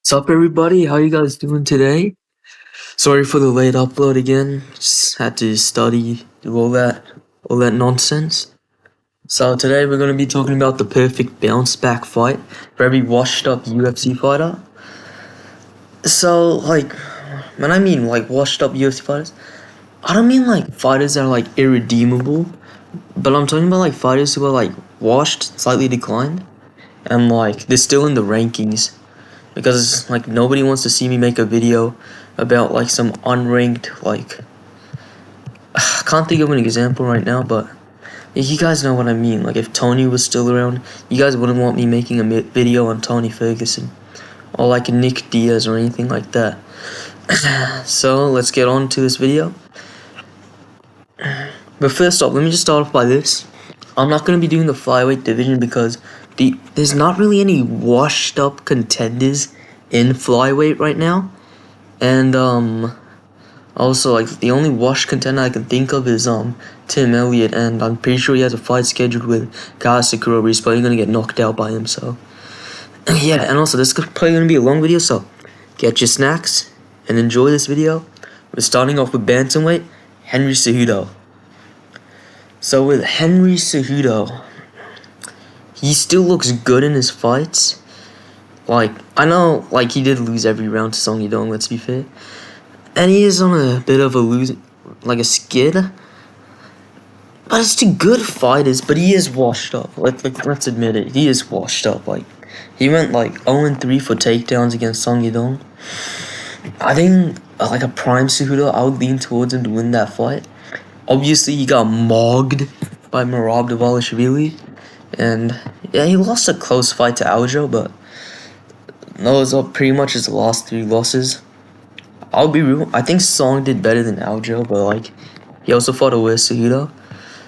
What's up, everybody? How you guys doing today? Sorry for the late upload again. Just had to study, do all that nonsense. So today we're gonna be talking about the perfect bounce back fight for every washed up UFC fighter. So when I mean washed up UFC fighters, I don't mean like fighters that are like irredeemable, but I'm talking about like fighters who are like washed, slightly declined, and like they're still in the rankings. Because like nobody wants to see me make a video about like some unranked I can't think of an example right now, but you guys know what I mean. Like if Tony was still around, you guys wouldn't want me making a video on Tony Ferguson or like Nick Diaz or anything like that. So let's get on to this video. But first off, let me just start off by this. I'm not going to be doing the flyweight division because there's not really any washed up contenders in flyweight right now. And also like the only washed contender I can think of is Tim Elliott, and I'm pretty sure he has a fight scheduled with Kyle Sakura, but he's probably gonna get knocked out by him, so yeah. And also this is probably gonna be a long video, so get your snacks and enjoy this video. We're starting off with bantamweight Henry Cejudo. So with Henry Cejudo, he still looks good in his fights. Like, I know, like, he did lose every round to Song Yadong, let's be fair. And he is on a bit of a skid. But it's to good fighters, but he is washed up. Let's admit it, he is washed up. Like, he went, 0-3 for takedowns against Song Yadong. I think, like a prime Cejudo, I would lean towards him to win that fight. Obviously, he got mogged by Merab Dvalishvili. And, yeah, he lost a close fight to Aljo, but those are pretty much his last 3 losses. I'll be real, I think Song did better than Aljo, but he also fought a worse Cejudo.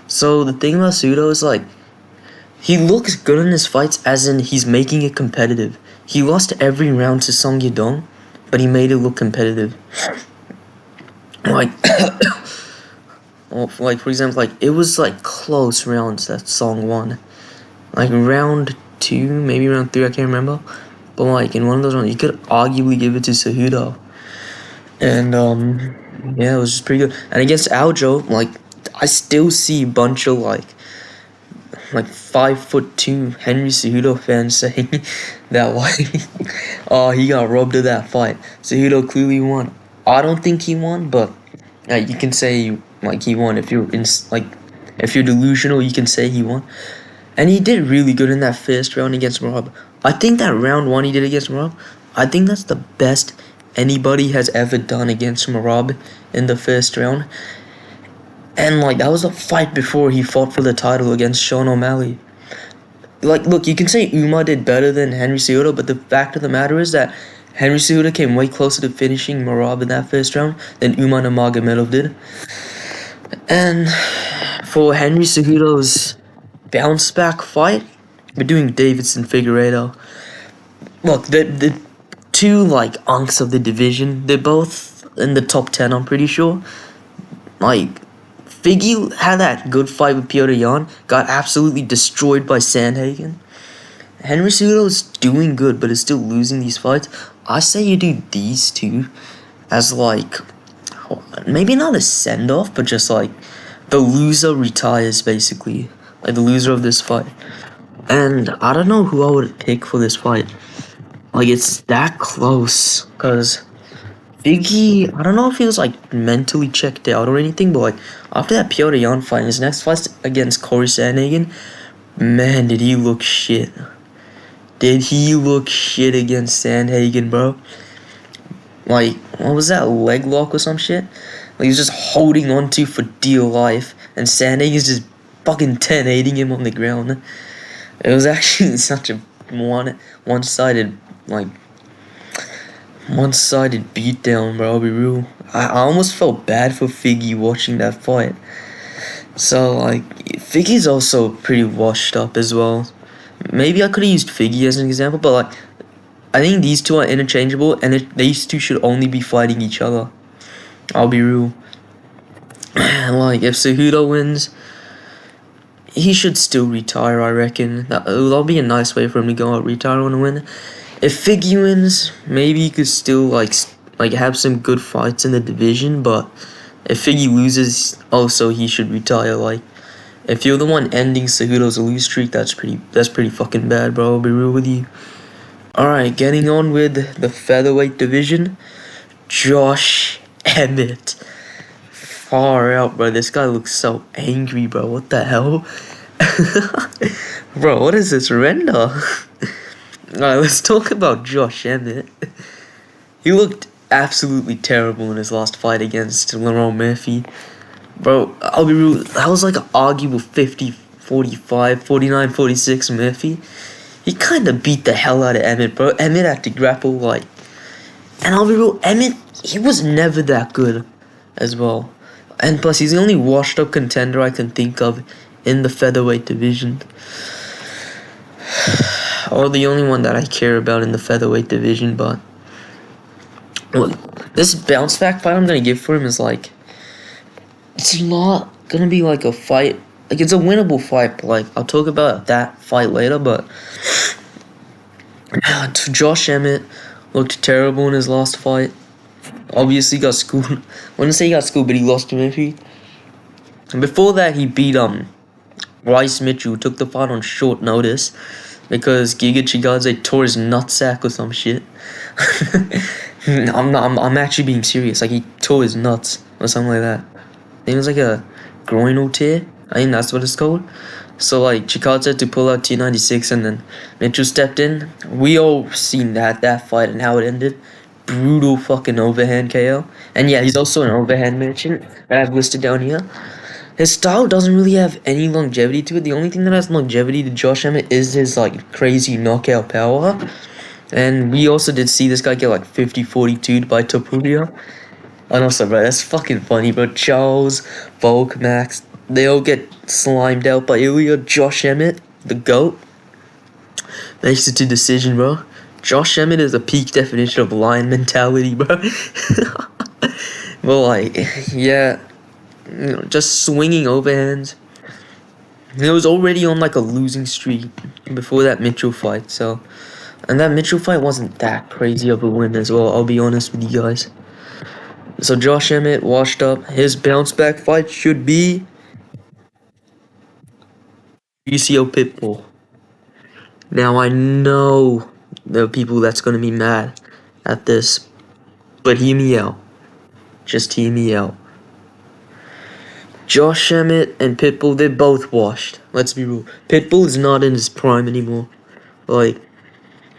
So the thing about Cejudo is he looks good in his fights, as in he's making it competitive. He lost every round to Song Yadong, but he made it look competitive. For example, it was close rounds that Song won. Round 2, maybe round 3, I can't remember. But in one of those rounds, you could arguably give it to Cejudo. And yeah, it was just pretty good. And against Aljo, I still see a bunch of 5'2" Henry Cejudo fans saying that oh, he got robbed of that fight. Cejudo clearly won. I don't think he won, but you can say he won if you're if you're delusional. You can say he won. And he did really good in that first round against Merab. I think that round 1 he did against Merab, I think that's the best anybody has ever done against Merab in the first round. And that was a fight before he fought for the title against Sean O'Malley. Look, you can say Umar did better than Henry Cejudo, but the fact of the matter is that Henry Cejudo came way closer to finishing Merab in that first round than Umar Nurmagomedov did. And for Henry Cejudo's bounce back fight, we're doing Davidson Figueiredo. Look, the two unks of the division, they're both in the top 10, I'm pretty sure. Figgy had that good fight with Petr Yan, got absolutely destroyed by Sandhagen. Henry Cejudo is doing good, but is still losing these fights. I say you do these two as maybe not a send-off, but just the loser retires, basically. The loser of this fight. And I don't know who I would pick for this fight. It's that close, because Figgy, I don't know if he was mentally checked out or anything, but after that Petr Yan fight, his next fight against Corey Sandhagen, man, did he look shit. Did he look shit against Sandhagen, bro? What was that, leg lock or some shit? He was just holding on to for dear life, and Sandhagen's just fucking 10-8ing him on the ground. It was actually such a one-sided beatdown, bro. I'll be real. I almost felt bad for Figgy watching that fight. So Figgy's also pretty washed up as well. Maybe I could have used Figgy as an example, but I think these two are interchangeable, and these two should only be fighting each other. I'll be real. If Cejudo wins, he should still retire, I reckon. That'll be a nice way for him to go out, retire, and win. If Figgy wins, maybe he could still like have some good fights in the division. But if Figgy loses, also he should retire. Like if you're the one ending Cejudo's lose streak, that's pretty fucking bad, bro. I'll be real with you. All right, getting on with the featherweight division. Josh Emmett. Far out, bro. This guy looks so angry, bro. What the hell? Bro, what is this render? Alright, let's talk about Josh Emmett. He looked absolutely terrible in his last fight against Lerone Murphy. Bro, I'll be real, that was like an arguable 50-45, 49-46 Murphy. He kinda beat the hell out of Emmett, bro. Emmett had to grapple, like... And I'll be real, Emmett, he was never that good as well. And plus, he's the only washed-up contender I can think of in the featherweight division. Or the only one that I care about in the featherweight division, but... Well, this bounce back fight I'm gonna give for him is like... It's not gonna be like a fight... Like, it's a winnable fight, but like, I'll talk about that fight later, but... Josh Emmett looked terrible in his last fight. Obviously got schooled. I wouldn't say he got schooled, but he lost to Murphy. And before that, he beat Rice Mitchell, who took the fight on short notice because Giga Chikadze tore his nutsack or some shit. I'm actually being serious. Like, he tore his nuts or something like that. I think it was like a groinal tear. I think that's what it's called. So like Chikadze had to pull out T96 and then Mitchell stepped in. We all seen that fight and how it ended. Brutal fucking overhand KO. And yeah, he's also an overhand merchant that I've listed down here. His style doesn't really have any longevity to it. The only thing that has longevity to Josh Emmett is his like crazy knockout power. And we also did see this guy get like 50-42 by Topuria. And also, bro, that's fucking funny, bro. Charles, Volk, Max, they all get slimed out by Ilya. Josh Emmett, the GOAT, makes it to decision, bro. Josh Emmett is a peak definition of lion mentality, bro. But like, yeah, you know, just swinging overhands. He was already on like a losing streak before that Mitchell fight, so... And that Mitchell fight wasn't that crazy of a win as well, I'll be honest with you guys. So Josh Emmett washed up. His bounce back fight should be UCO Pitbull. Now I know there are people that's gonna be mad at this, but hear me out. Just hear me out. Josh Emmett and Pitbull, they're both washed. Let's be real. Pitbull is not in his prime anymore. Like,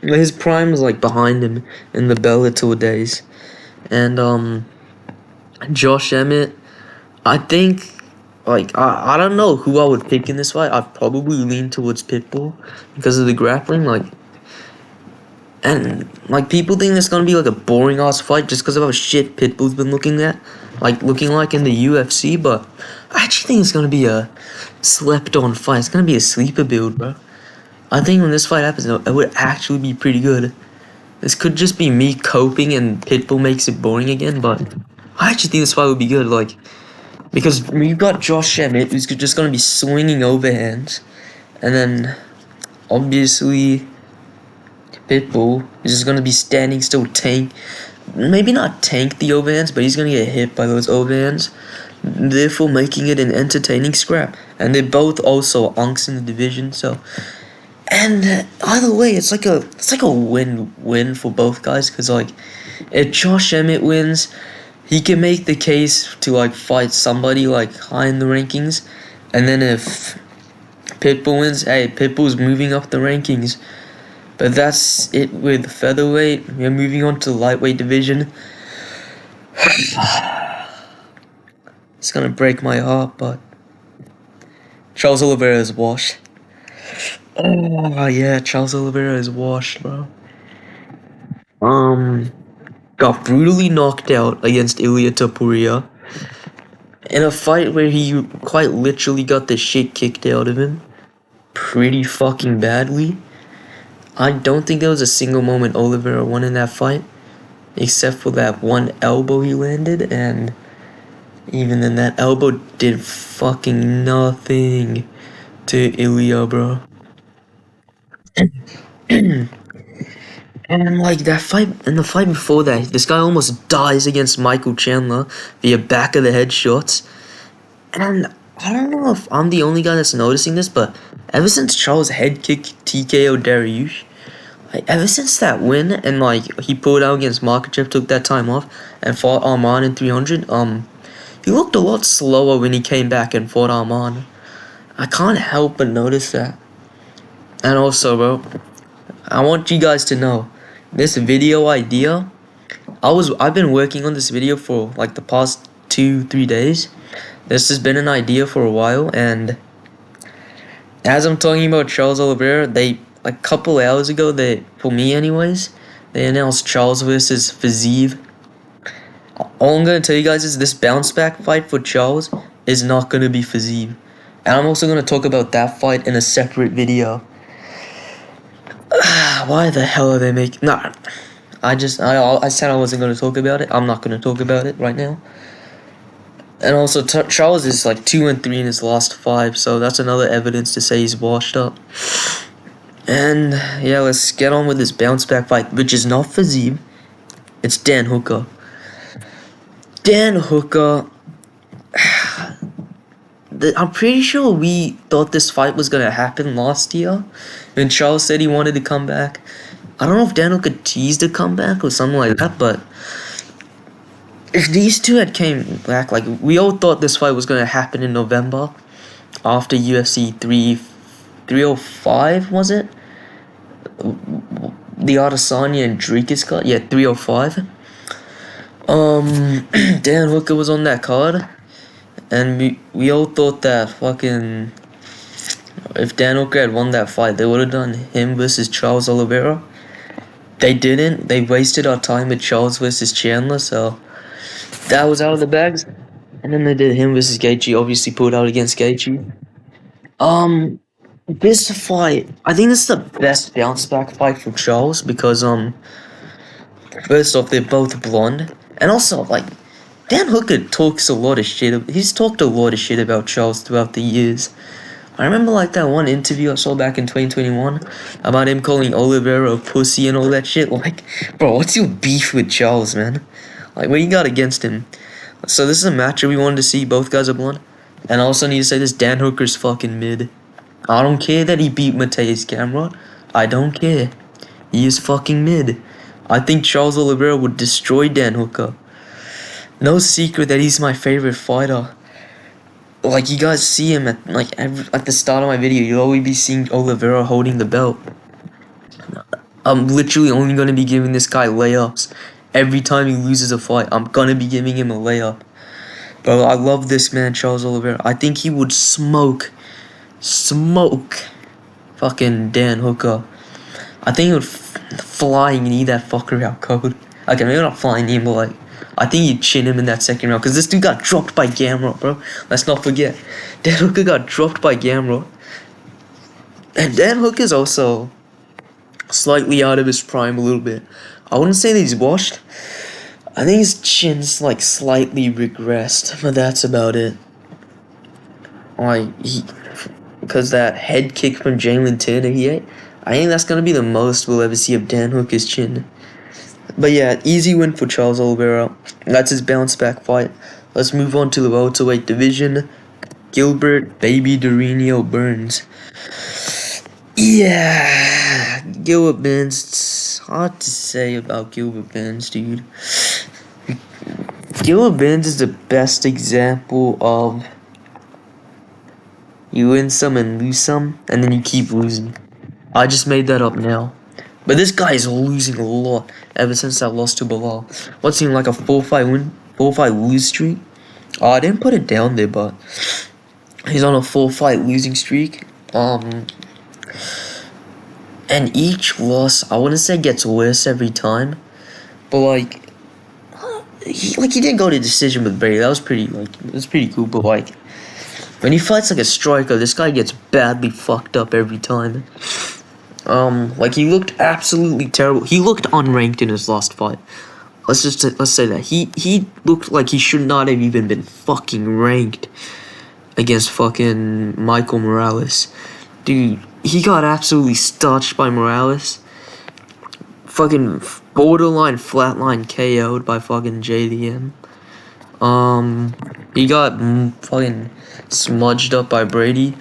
his prime was like behind him in the Bellator days. And Josh Emmett, I think, like, I don't know who I would pick in this fight. I'd probably lean towards Pitbull because of the grappling, like, and, like, people think it's gonna be, like, a boring-ass fight just because of how shit Pitbull's been looking like in the UFC, but I actually think it's gonna be a slept-on fight. It's gonna be a sleeper build, bro. I think when this fight happens, it would actually be pretty good. This could just be me coping and Pitbull makes it boring again, but I actually think this fight would be good, like, because we've got Josh Emmett, who's just going to be swinging overhands, and then, obviously, Pitbull is just going to be standing still, maybe not tank the overhands, but he's going to get hit by those overhands, therefore making it an entertaining scrap. And they're both also unks in the division, so... And either way, it's like a win-win for both guys, because, like, if Josh Emmett wins, he can make the case to, like, fight somebody, like, high in the rankings, and then if Pitbull wins, hey, Pitbull's moving up the rankings. But that's it with featherweight. We're moving on to the lightweight division. It's gonna break my heart, but Charles Oliveira is washed. Oh, yeah, Charles Oliveira is washed, bro. Got brutally knocked out against Ilya Topuria in a fight where he quite literally got the shit kicked out of him pretty fucking badly. I don't think there was a single moment Oliveira won in that fight, except for that one elbow he landed, and even then that elbow did fucking nothing to Ilya, bro. And like that fight, in the fight before that, this guy almost dies against Michael Chandler via back of the head shots. And I don't know if I'm the only guy that's noticing this, but ever since Charles head kicked TKO Dariush, like ever since that win, and like he pulled out against Makachev, took that time off, and fought Arman in 300, he looked a lot slower when he came back and fought Arman. I can't help but notice that. And also, bro, I want you guys to know, this video idea, I've been working on this video for like the past 2-3 days. This has been an idea for a while, and as I'm talking about Charles Oliveira, they, a couple hours ago, for me anyways, they announced Charles versus Fiziev. All I'm gonna tell you guys is this bounce back fight for Charles is not gonna be Fiziev. And I'm also gonna talk about that fight in a separate video. Why the hell are they making... Nah, I said I wasn't gonna talk about it. I'm not gonna talk about it right now. And also, Charles is like 2-3 in his last 5, so that's another evidence to say he's washed up. And yeah, let's get on with this bounce back fight, which is not Fiziev. It's Dan Hooker. Dan Hooker. I'm pretty sure we thought this fight was gonna happen last year when Charles said he wanted to come back. I don't know if Dan Hooker teased a comeback or something like that, but if these two had came back, like, we all thought this fight was gonna happen in November after UFC 305, was it? The Adesanya and Dricus card? Yeah, 305. Dan Hooker was on that card, and we all thought that fucking, if Dan Hooker had won that fight, they would have done him versus Charles Oliveira. They didn't. They wasted our time with Charles versus Chandler, so that was out of the bags. And then they did him versus Gaethje, obviously pulled out against Gaethje. This fight, I think this is the best bounce back fight for Charles because, first off, they're both blonde. And also, like, Dan Hooker talks a lot of shit. He's talked a lot of shit about Charles throughout the years. I remember, like, that one interview I saw back in 2021 about him calling Oliveira a pussy and all that shit. Like, bro, what's your beef with Charles, man? Like, what you got against him? So this is a matchup we wanted to see. Both guys are blonde. And I also need to say this, Dan Hooker's fucking mid. I don't care that he beat Mateusz Gamrot. I don't care. He is fucking mid. I think Charles Oliveira would destroy Dan Hooker. No secret that he's my favorite fighter. Like, you guys see him at the start of my video, you'll always be seeing Oliveira holding the belt. I'm literally only gonna be giving this guy layups. Every time he loses a fight, I'm gonna be giving him a layup. Bro, I love this man, Charles Oliveira. I think he would smoke fucking Dan Hooker. I think he would flying knee that fucker out cold. Okay, maybe not flying knee, but like, I think he'd chin him in that second round, because this dude got dropped by Gamrot, bro. Let's not forget. Dan Hooker got dropped by Gamrot. And Dan Hooker's also slightly out of his prime a little bit. I wouldn't say that he's washed. I think his chin's like slightly regressed, but that's about it. Like, because that head kick from Jalen Turner he ate, I think that's gonna be the most we'll ever see of Dan Hooker's chin. But yeah, easy win for Charles Oliveira. That's his bounce back fight. Let's move on to the welterweight division. Gilbert Baby Dorino Burns. Yeah, Gilbert Burns. It's hard to say about Gilbert Burns, dude. Gilbert Burns is the best example of you win some and lose some, and then you keep losing. I just made that up now. But this guy is losing a lot ever since that loss to Bilal. What's he, like a 4-5 lose streak? Oh, I didn't put it down there, but he's on a 4-fight losing streak. And each loss, I wouldn't say gets worse every time, but like he didn't go to decision with Brady. That was pretty cool. But like, when he fights like a striker, this guy gets badly fucked up every time. Like, he looked absolutely terrible. He looked unranked in his last fight. Let's say that he looked like he should not have even been fucking ranked against fucking Michael Morales. Dude, he got absolutely starched by Morales. fucking borderline flatline KO'd by fucking JDM. He got fucking smudged up by Brady,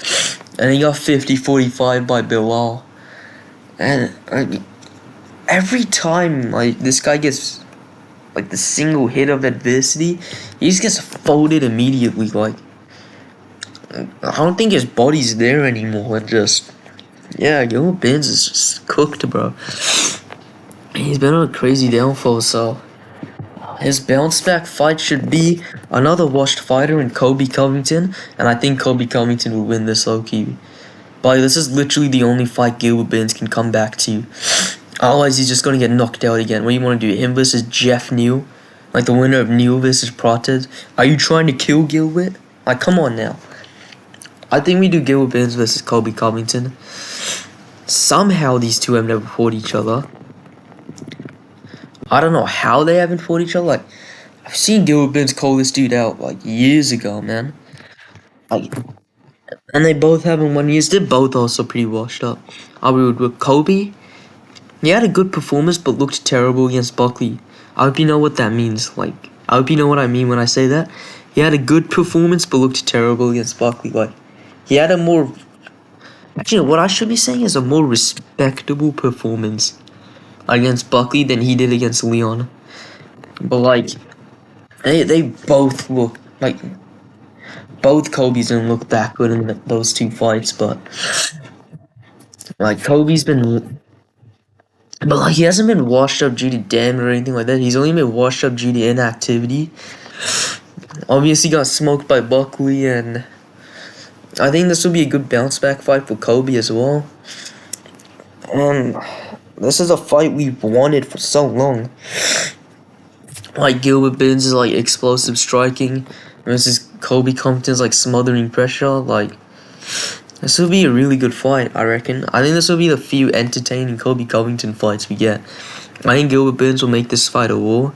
and he got 50-45 by Bilal. And every time like this guy gets like the single hit of adversity, he just gets folded immediately. Like I don't think his body's there anymore. Just yeah, YOOOOO Benz is just cooked, bro. He's been on a crazy downfall, so his bounce back fight should be another washed fighter in Kobe Covington, and I think Kobe Covington will win this low-key. But this is literally the only fight YOOOOO Benz can come back to. Otherwise, he's just gonna get knocked out again. What do you want to do? Him versus Jeff Neal? Like the winner of Neal versus Protez? Are you trying to kill Gilbert? Like, come on now. I think we do YOOOOO Benz versus Kobe Covington. Somehow these two have never fought each other. I don't know how they haven't fought each other. Like, I've seen YOOOOO Benz call this dude out like years ago, man. Like, and they both haven't won years. They're both also pretty washed up. I would with Kobe. He had a good performance, but looked terrible against Buckley. I hope you know what that means. Like, I hope you know what I mean when I say that. He had a good performance, but looked terrible against Buckley. Like, he had a more... Actually, what I should be saying is a more respectable performance against Buckley than he did against Leon. But, like, they both look... Like, both Kobe's didn't look that good in those two fights, but... Like, Kobe's been... But like he hasn't been washed up due to damage or anything like that. He's only been washed up due to inactivity. Obviously got smoked by Buckley, and I think this will be a good bounce back fight for Kobe as well. And this is a fight we've wanted for so long. Like Gilbert Burns is like explosive striking versus Kobe Compton's like smothering pressure. Like this will be a really good fight, I reckon. I think this will be the few entertaining Kobe Covington fights we get. I think Gilbert Burns will make this fight a war.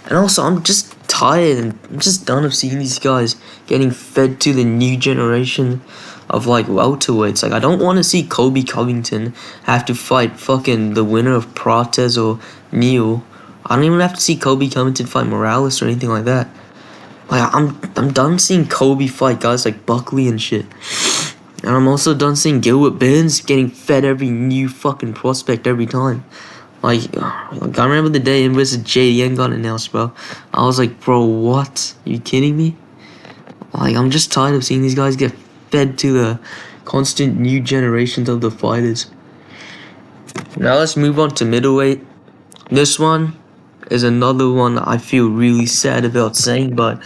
And also, I'm just tired and I'm just done of seeing these guys getting fed to the new generation of like welterweights. Like, I don't want to see Kobe Covington have to fight fucking the winner of Protez or Neal. I don't even have to see Kobe Covington fight Morales or anything like that. Like, I'm done seeing Kobe fight guys like Buckley and shit. And I'm also done seeing Gilbert Burns getting fed every new fucking prospect every time. Like I remember the day him versus JDN got announced, bro. I was like, bro, what? Are you kidding me? Like, I'm just tired of seeing these guys get fed to the constant new generations of the fighters. Now let's move on to middleweight. This one is another one I feel really sad about saying, but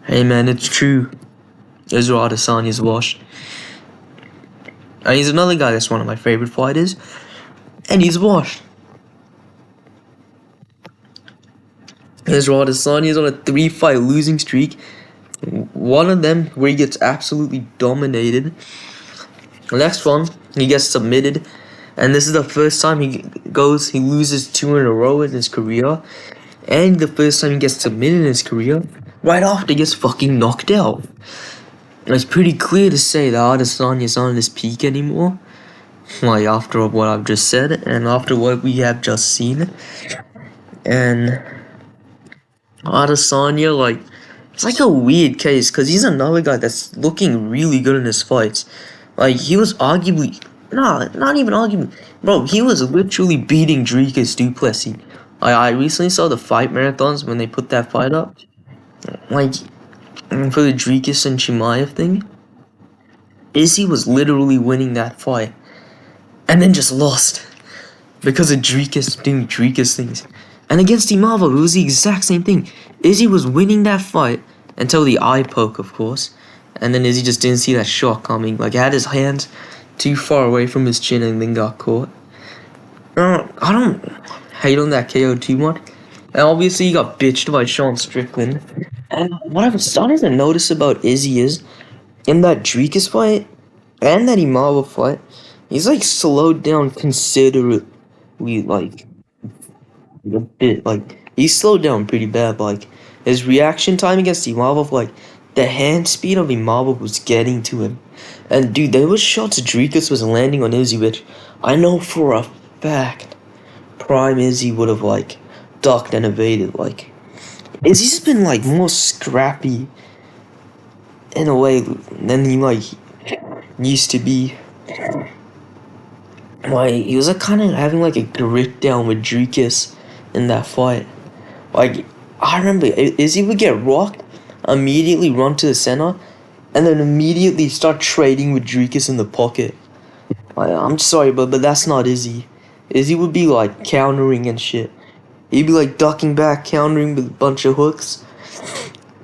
hey man, it's true. Israel Adesanya is washed. And he's another guy that's one of my favorite fighters. And he's washed. Israel Adesanya is on a 3-fight losing streak. One of them where he gets absolutely dominated. The next one, he gets submitted. And this is the first time he loses 2 in a row in his career. And the first time he gets submitted in his career. Right after he gets fucking knocked out. It's pretty clear to say that Adesanya is not on his peak anymore. Like, after what I've just said, and after what we have just seen. And Adesanya, like, it's like a weird case, because he's another guy that's looking really good in his fights. Like, he was arguably, not even arguably, bro, he was literally beating Dricus du Plessis. I recently saw the fight marathons when they put that fight up. Like, for the Dricus and Chimaev thing, Izzy was literally winning that fight. And then just lost. Because of Dricus doing Dricus things. And against Imava, it was the exact same thing. Izzy was winning that fight until the eye poke, of course. And then Izzy just didn't see that shot coming. Like, had his hands too far away from his chin and then got caught. I don't hate on that KO too much. And obviously he got bitched by Sean Strickland. And what I've started to notice about Izzy is, in that Dricus fight, and that Imava fight, he's like slowed down considerably, like, a bit, like, he slowed down pretty bad. Like, his reaction time against Imava, like, the hand speed of Imava was getting to him. And dude, there was shots Dricus was landing on Izzy, which I know for a fact prime Izzy would have like ducked and evaded. Like Izzy's been like more scrappy in a way than he like used to be. Like he was like kind of having like a grit down with Dricus in that fight. Like I remember Izzy would get rocked, immediately run to the center, and then immediately start trading with Dricus in the pocket. Like, I'm sorry, but that's not Izzy. Izzy would be like countering and shit. He'd be like ducking back, countering with a bunch of hooks,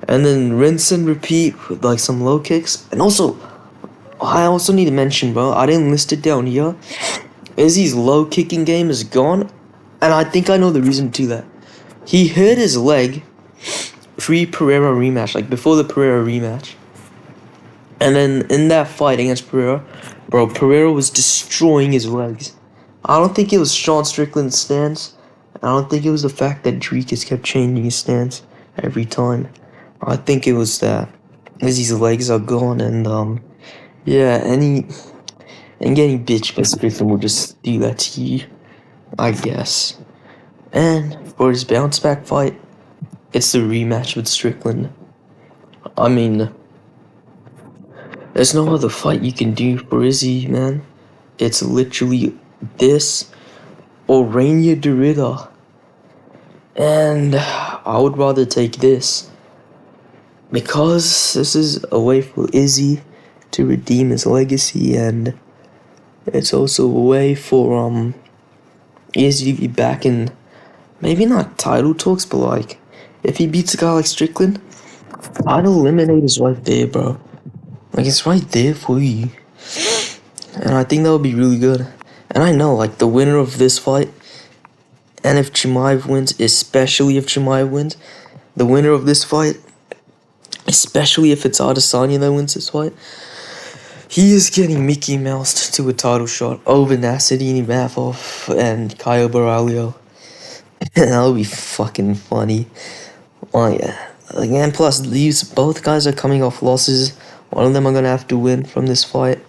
and then rinse and repeat with like some low kicks. And also, I also need to mention, bro, I didn't list it down here. Izzy's low kicking game is gone, and I think I know the reason to that. He hurt his leg pre-Pereira rematch, like before the Pereira rematch. And then in that fight against Pereira, bro, Pereira was destroying his legs. I don't think it was Sean Strickland's stance. I don't think it was the fact that Dricus kept changing his stance every time. I think it was that Izzy's legs are gone, and yeah, and getting bitched by Strickland will just do that to you, I guess. And for his bounce back fight, it's the rematch with Strickland. I mean, there's no other fight you can do for Izzy, man. It's literally this or Rainier Derrida. And I would rather take this, because this is a way for Izzy to redeem his legacy, and it's also a way for Izzy to be back in, maybe not title talks, but like if he beats a guy like Strickland, title eliminators right there, bro. Like it's right there for you, and I think that would be really good. And I know, like, the winner of this fight, and if Chimaev wins, especially if Chimaev wins, the winner of this fight, especially if it's Adesanya that wins this fight, he is getting Mickey Moused to a title shot over Nasruddin Imavov and Caio Borralho. That would be fucking funny. Oh yeah. Again, plus these both guys are coming off losses. One of them are gonna have to win from this fight.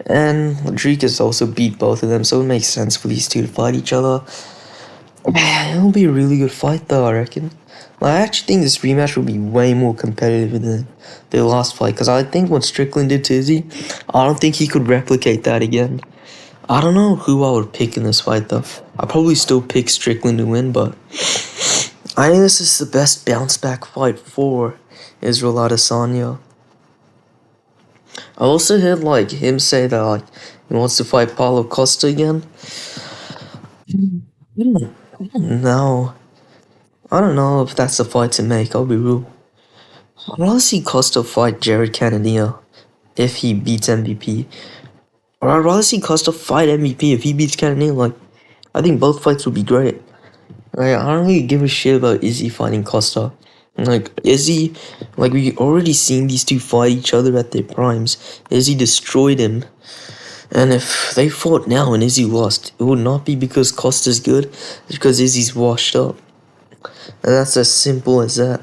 And Dricus also beat both of them, so it makes sense for these two to fight each other. It'll be a really good fight though, I reckon. I actually think this rematch will be way more competitive than the last fight, because I think what Strickland did to Izzy, I don't think he could replicate that again. I don't know who I would pick in this fight though. I'd probably still pick Strickland to win, but I think this is the best bounce back fight for Israel Adesanya. I also heard like him say that like he wants to fight Paulo Costa again. I don't know. I don't know if that's the fight to make, I'll be real. I'd rather see Costa fight Jared Cannonier if he beats MVP. Or I'd rather see Costa fight MVP if he beats Cannonier. Like, I think both fights would be great. Like, I don't really give a shit about Izzy fighting Costa. Like, Izzy, like, we already seen these two fight each other at their primes. Izzy destroyed him. And if they fought now and Izzy lost, it would not be because Costa's good, it's because Izzy's washed up. And that's as simple as that.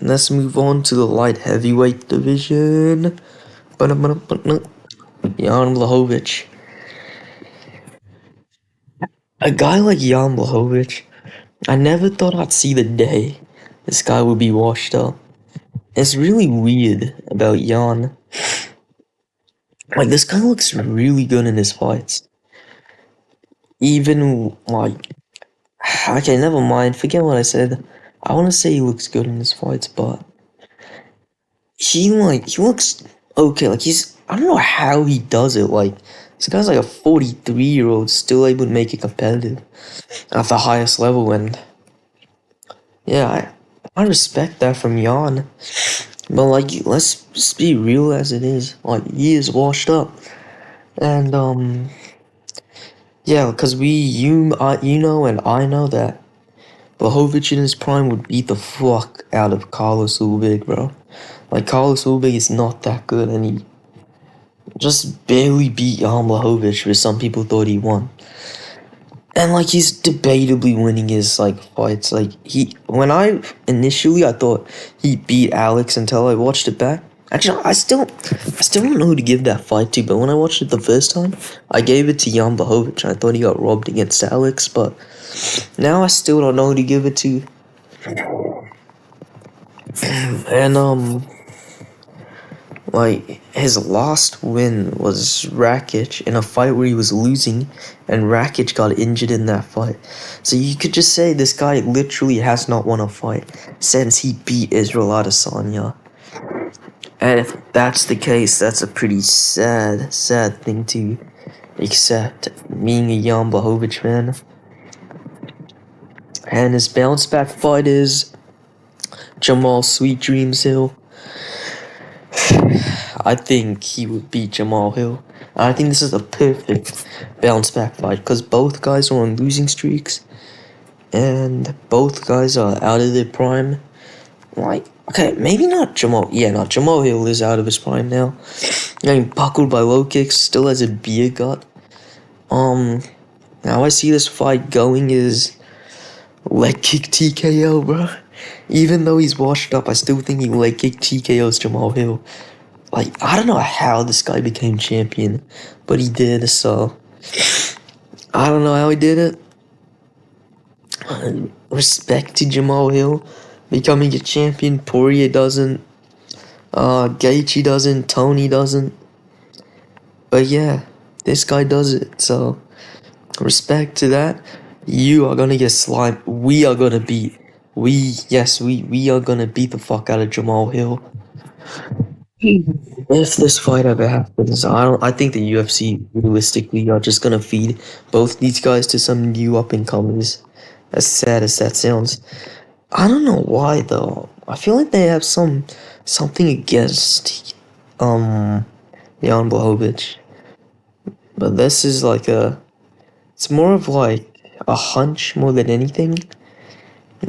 Let's move on to the light heavyweight division. Jan Blachowicz. A guy like Jan Blachowicz, I never thought I'd see the day this guy would be washed up. It's really weird about Jan. Like, this guy looks really good in his fights. Even, like, okay, never mind, forget what I said. I want to say he looks good in his fights, but he looks okay. Like, I don't know how he does it. Like, this guy's like a 43-year-old still able to make it competitive at the highest level, and yeah, I respect that from Jan. But like, let's just be real as it is. Like, he is washed up, and yeah, because you know, and I know that Blachowicz in his prime would beat the fuck out of Carlos Ulbig, bro. Like, Carlos Ulbig is not that good, and he just barely beat Jan Blachowicz, where some people thought he won. And like, he's debatably winning his like fights. Like, I thought he beat Alex until I watched it back. Actually, I still don't know who to give that fight to. But when I watched it the first time, I gave it to Jan Blachowicz. I thought he got robbed against Alex, but now I still don't know who to give it to. And like his last win was Rakic in a fight where he was losing, and Rakic got injured in that fight. So you could just say this guy literally has not won a fight since he beat Israel Adesanya. And if that's the case, that's a pretty sad thing to accept, being a Jan Blachowicz fan. And his bounce back fight is Jamal Sweet Dreams Hill. I think he would beat Jamal Hill. I think this is a perfect bounce back fight because both guys are on losing streaks and both guys are out of their prime. Like, okay, maybe not Jamal. Yeah, no, Jamal Hill is out of his prime now. Getting buckled by low kicks, still has a beer gut. How I see this fight going is leg kick TKO, bro. Even though he's washed up, I still think he leg kick TKOs Jamal Hill. Like, I don't know how this guy became champion, but he did, so I don't know how he did it. Respect to Jamal Hill becoming a champion. Poirier doesn't, Gaethje doesn't, Tony doesn't. But yeah, this guy does it, so respect to that. You are gonna get slimed. We are gonna beat. We are gonna beat the fuck out of Jamal Hill. If this fight ever happens, I think the UFC realistically are just gonna feed both these guys to some new up and comers. As sad as that sounds. I don't know why though. I feel like they have something against Jan Blachowicz. But this is like it's more of like a hunch more than anything.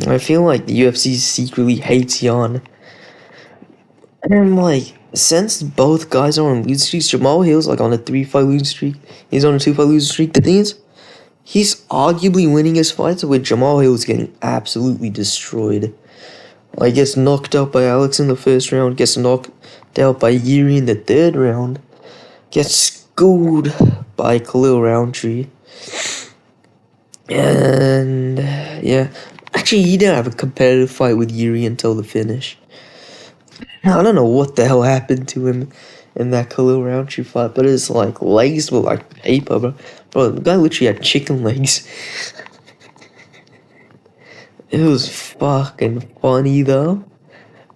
I feel like the UFC secretly hates Jan. And like, since both guys are on losing streaks, Jamal Hill's like on a 3-fight losing streak. He's on a 2-fight losing streak. The thing is, he's arguably winning his fights with Jamal Hill is getting absolutely destroyed. Like, gets knocked out by Alex in the first round, gets knocked out by Yuri in the third round, gets schooled by Khalil Roundtree. And yeah, actually, he didn't have a competitive fight with Yuri until the finish. I don't know what the hell happened to him in that Khalil Roundtree fight, but his like legs were like paper, bro. Bro, the guy literally had chicken legs. It was fucking funny though.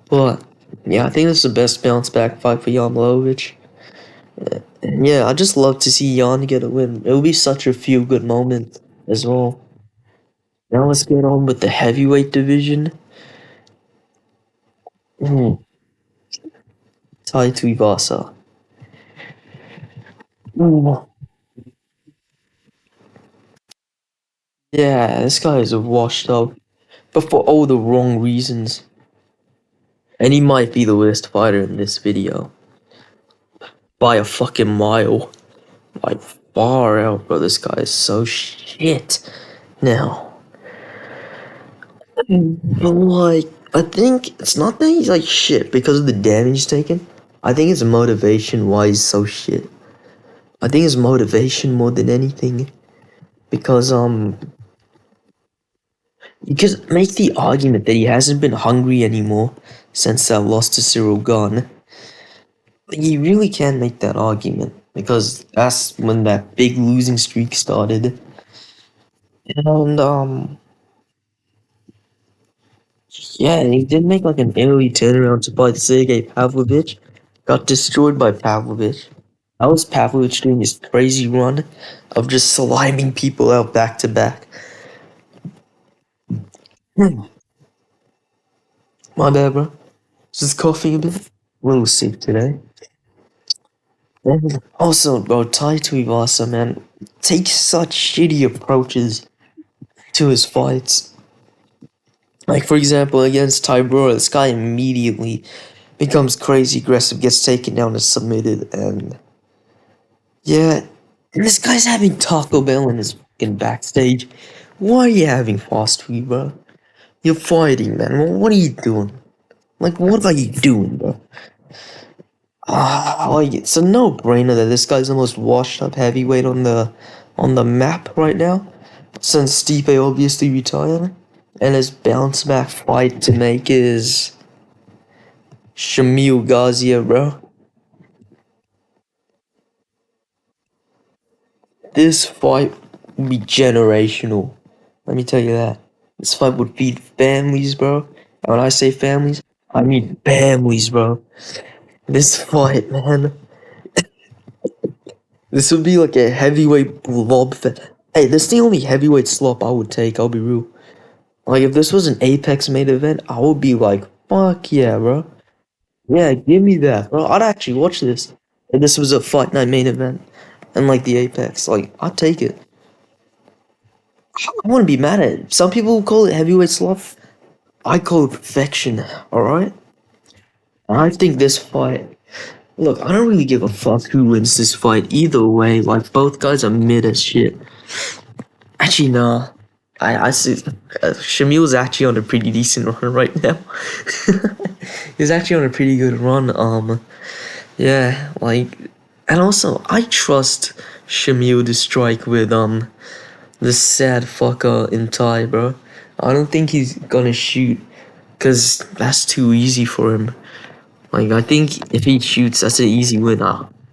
But yeah, I think this is the best bounce back fight for Jan Blachowicz. Yeah, I just love to see Jan get a win. It will be such a feel good moment as well. Now let's get on with the heavyweight division. Mm, Tai Tuivasa. Mm. Yeah, this guy is washed up, but for all the wrong reasons. And he might be the worst fighter in this video. By a fucking mile. Like, far out, bro. This guy is so shit. Now, but like, I think it's not that he's like shit because of the damage taken. I think it's motivation why he's so shit. I think it's motivation more than anything. Because, you could make the argument that he hasn't been hungry anymore since that loss to Cyril Gane. You really can make that argument because that's when that big losing streak started. And yeah, he did make like an early turnaround to fight Sergey Pavlovich. Got destroyed by Pavlovich. That was Pavlovich doing his crazy run of just sliming people out back to back. My bad, bro. Just coughing a bit. A little sick today. And also, bro, Tai Tuivasa, man, takes such shitty approaches to his fights. Like, for example, against Tybura, this guy immediately becomes crazy aggressive, gets taken down and submitted, and yeah, and this guy's having Taco Bell in his fucking backstage. Why are you having fast food, bro? You're fighting, man. What are you doing? Like, what are you doing, bro? Like it's a no-brainer that this guy's the most washed-up heavyweight on the map right now, since Stipe obviously retired, and his bounce-back fight to make is Shamil Gaziev, bro. This fight would be generational. Let me tell you that. This fight would feed families, bro. And when I say families, I mean families, bro. This fight, man. This would be like a heavyweight blob fest. Hey, this is the only heavyweight slop I would take, I'll be real. Like, if this was an Apex main event, I would be like, fuck yeah, bro. Yeah, give me that, bro. I'd actually watch this. If this was a Fight Night main event. And like the Apex, like, I'd take it. I wouldn't be mad at it. Some people call it heavyweight sloth. I call it perfection, alright? I think this fight. Look, I don't really give a fuck who wins this fight either way. Like, both guys are mid as shit. Actually, no. I see. Shamil's actually on a pretty decent run right now. He's actually on a pretty good run. Yeah, like, and also I trust Shamil to strike with this sad fucker in Thai, bro. I don't think he's gonna shoot, cause that's too easy for him. Like, I think if he shoots, that's an easy win.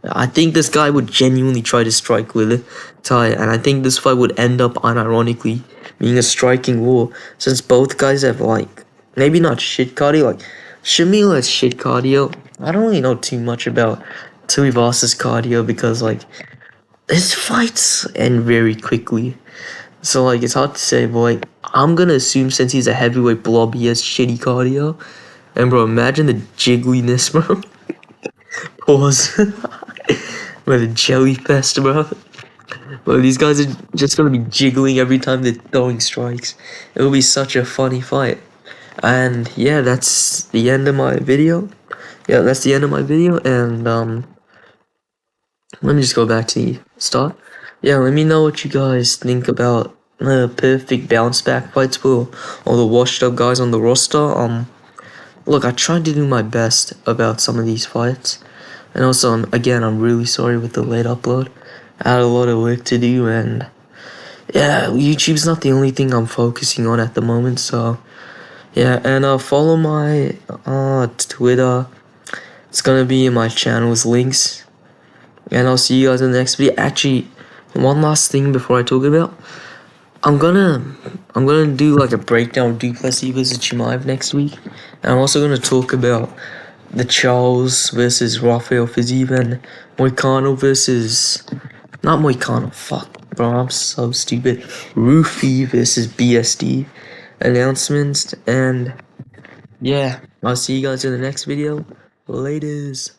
I think this guy would genuinely try to strike with Ty, and I think this fight would end up unironically being a striking war, since both guys have, like, maybe not shit cardio. Like, Shamil has shit cardio. I don't really know too much about Tuivasa's cardio because, like, his fights end very quickly. So, like, it's hard to say, but, like, I'm gonna assume since he's a heavyweight blob, he has shitty cardio. And, bro, imagine the jiggliness, bro. Pause. Bro, the jelly fest, bro. Bro, these guys are just gonna be jiggling every time they're throwing strikes. It will be such a funny fight. And, yeah, that's the end of my video. Yeah, that's the end of my video, and, let me just go back to the start. Yeah, let me know what you guys think about perfect bounce back fights for all the washed up guys on the roster. Look, I tried to do my best about some of these fights. And also, again, I'm really sorry with the late upload. I had a lot of work to do, and yeah, YouTube's not the only thing I'm focusing on at the moment, so yeah, and follow my Twitter. It's gonna be in my channel's links. And I'll see you guys in the next video. Actually, one last thing before I talk about. I'm gonna do like a breakdown of Duplessis versus Chimaev next week. And I'm also gonna talk about the Charles versus Rafael Fiziev and Moicano versus... Not Moicano, fuck, bro, I'm so stupid. Rufy versus BSD announcements. And yeah, I'll see you guys in the next video. Laters.